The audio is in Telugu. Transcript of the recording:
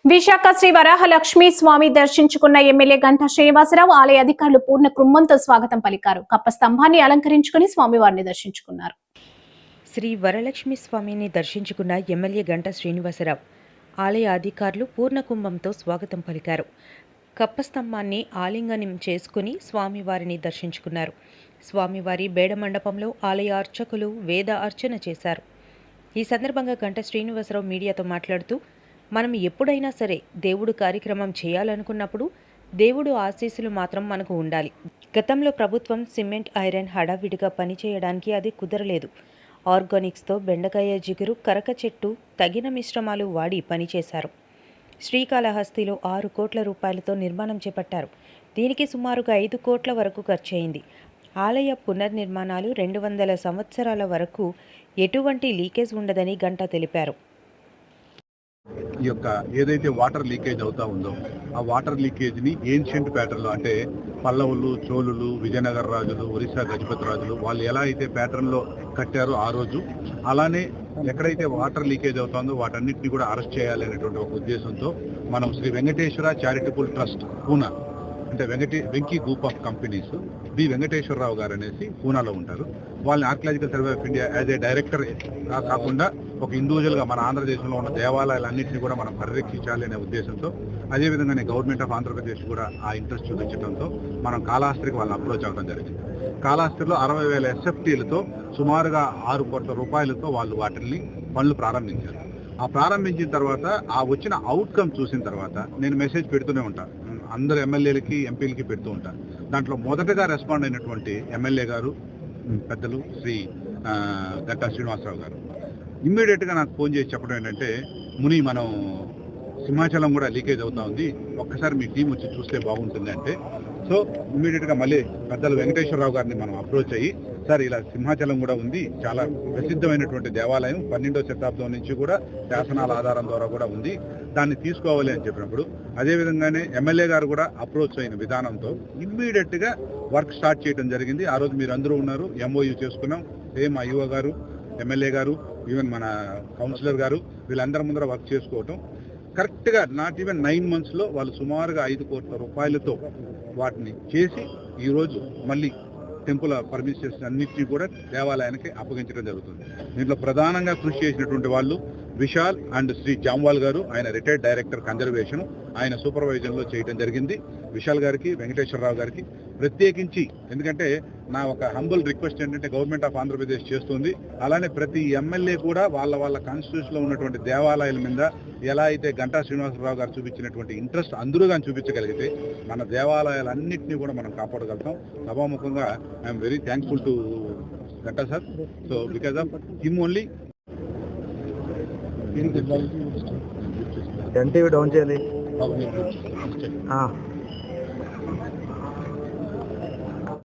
విశాఖ శ్రీ వరాహలక్ష్మి స్వామి దర్శించుకున్న ఎమ్మెల్యే గంటా శ్రీనివాసరావు ఆలయ అధికారులు పూర్ణ కుంభంతో స్వాగతం పలికారు. కప్ప స్తంభాన్ని అలంకరించుకుని స్వామివారిని దర్శించుకున్నారు. శ్రీ వరలక్ష్మి స్వామిని దర్శించుకున్న ఎమ్మెల్యే గంటా శ్రీనివాసరావు ఆలయ అధికారులు పూర్ణ కుంభంతో స్వాగతం పలికారు. కప్ప స్తంభాన్ని ఆలింగనం చేసుకుని స్వామివారిని దర్శించుకున్నారు. స్వామివారి బేడ మండపంలో ఆలయ అర్చకులు వేద అర్చన చేశారు. ఈ సందర్భంగా గంటా శ్రీనివాసరావు మీడియాతో మాట్లాడుతూ, మనం ఎప్పుడైనా సరే దేవుడు కార్యక్రమం చేయాలనుకున్నప్పుడు దేవుడు ఆశీస్సులు మాత్రం మనకు ఉండాలి. గతంలో ప్రభుత్వం సిమెంట్, ఐరన్ హడావిడిగా పనిచేయడానికి అది కుదరలేదు. ఆర్గానిక్స్తో బెండకాయ జిగురు, కరక చెట్టు తగిన మిశ్రమాలు వాడి పనిచేశారు. శ్రీకాళహస్తిలో 6 కోట్ల రూపాయలతో నిర్మాణం చేపట్టారు. దీనికి సుమారుగా 5 కోట్ల వరకు ఖర్చయింది. ఆలయ పునర్నిర్మాణాలు 200 సంవత్సరాల వరకు ఎటువంటి లీకేజ్ ఉండదని గంటా తెలిపారు. ఈ యొక్క ఏదైతే వాటర్ లీకేజ్ అవుతా ఉందో ఆ వాటర్ లీకేజ్ని ఏన్షియంట్ ప్యాటర్న్లో, అంటే పల్లవులు, చోళులు, విజయనగర రాజులు, ఒరిస్సా గజపతి రాజులు వాళ్ళు ఎలా అయితే ప్యాటర్న్లో కట్టారో ఆ రోజు, అలానే ఎక్కడైతే వాటర్ లీకేజ్ అవుతుందో వాటన్నిటిని కూడా అరెస్ట్ చేయాలి అనేటువంటి ఒక ఉద్దేశంతో మనం శ్రీ వెంకటేశ్వర చారిటబుల్ ట్రస్ట్ పూనా, అంటే Venky group of companies, B Venkateswararao గారు అనేసి పూనాలో ఉంటారు. వాళ్ళని archaeological survey of India as a director కాకుండా ఒక ఇండివిజువల్గా మన ఆంధ్రదేశంలో ఉన్న దేవాలయాలన్నింటినీ కూడా మనం పరిరక్షించాలి అనే ఉద్దేశంతో, అదేవిధంగానే గవర్నమెంట్ ఆఫ్ ఆంధ్రప్రదేశ్ కూడా ఆ ఇంట్రెస్ట్ చూపించడంతో మనం కాళహస్తికి వాళ్ళని అప్రోచ్ అవ్వడం జరిగింది. కాళహస్తిలో 60,000 SFTలతో సుమారుగా 6 కోట్ల రూపాయలతో వాళ్ళు వాటిని పనులు ప్రారంభించారు. ఆ ప్రారంభించిన తర్వాత ఆ వచ్చిన అవుట్కమ్ చూసిన తర్వాత నేను మెసేజ్ పెడుతూనే ఉంటాను, అందరు ఎమ్మెల్యేలకి, ఎంపీలకి పెడుతూ ఉంటాను. దాంట్లో మొదటగా రెస్పాండ్ అయినటువంటి ఎమ్మెల్యే గారు పెద్దలు శ్రీ గంటా శ్రీనివాసరావు గారు ఇమ్మీడియట్గా నాకు ఫోన్ చేసి చెప్పడం ఏంటంటే, ముని మనం సింహాచలం కూడా లీకేజ్ అవుతా ఉంది, ఒక్కసారి మీ టీం వచ్చి చూస్తే బాగుంటుంది అంటే, సో ఇమ్మీడియట్గా మళ్ళీ పెద్దలు వెంకటేశ్వరరావు గారిని మనం అప్రోచ్ అయ్యి, సార్ ఇలా సింహాచలం కూడా ఉంది, చాలా ప్రసిద్ధమైనటువంటి దేవాలయం, 12వ శతాబ్దం నుంచి కూడా శాసనాల ఆధారం ద్వారా కూడా ఉంది, దాన్ని తీసుకోవాలి అని చెప్పినప్పుడు, అదేవిధంగానే ఎమ్మెల్యే గారు కూడా అప్రోచ్ అయిన విధానంతో ఇమ్మీడియట్గా వర్క్ స్టార్ట్ చేయడం జరిగింది. ఆ రోజు మీరు అందరూ ఉన్నారు, MOU చేసుకున్నాం. సేమ్ IO గారు, ఎమ్మెల్యే గారు, ఈవెన్ మన కౌన్సిలర్ గారు, వీళ్ళందరి ముందర వర్క్ చేసుకోవటం కరెక్ట్గా నాట్ ఈవెన్ 9 monthsలో వాళ్ళు సుమారుగా 5 కోట్ల రూపాయలతో వాటిని చేసి ఈరోజు మళ్ళీ టెంపుల్ పర్మిషన్స్ అన్నింటినీ కూడా దేవాలయానికి అప్పగించడం జరుగుతుంది. దీంట్లో ప్రధానంగా కృషి చేసినటువంటి వాళ్ళు విశాల్ అండ్ శ్రీ జామ్వాల్ గారు, ఆయన రిటైర్డ్ డైరెక్టర్ కన్జర్వేషన్, ఆయన సూపర్వైజన్లో చేయడం జరిగింది. విశాల్ గారికి, వెంకటేశ్వరరావు గారికి ప్రత్యేకించి, ఎందుకంటే నా ఒక హంబుల్ రిక్వెస్ట్ ఏంటంటే, గవర్నమెంట్ ఆఫ్ ఆంధ్రప్రదేశ్ చేస్తుంది, అలానే ప్రతి ఎమ్మెల్యే కూడా వాళ్ళ కాన్స్టిట్యూషన్లో ఉన్నటువంటి దేవాలయాల మీద ఎలా అయితే గంటా శ్రీనివాసరావు గారు చూపించినటువంటి ఇంట్రెస్ట్ అందరూ కానీ చూపించగలిగితే మన దేవాలయాలన్నింటినీ కూడా మనం కాపాడగలుగుతాం. సభాముఖంగా I'm very thankful to Ganta sir. So because of him only down చేయాలి.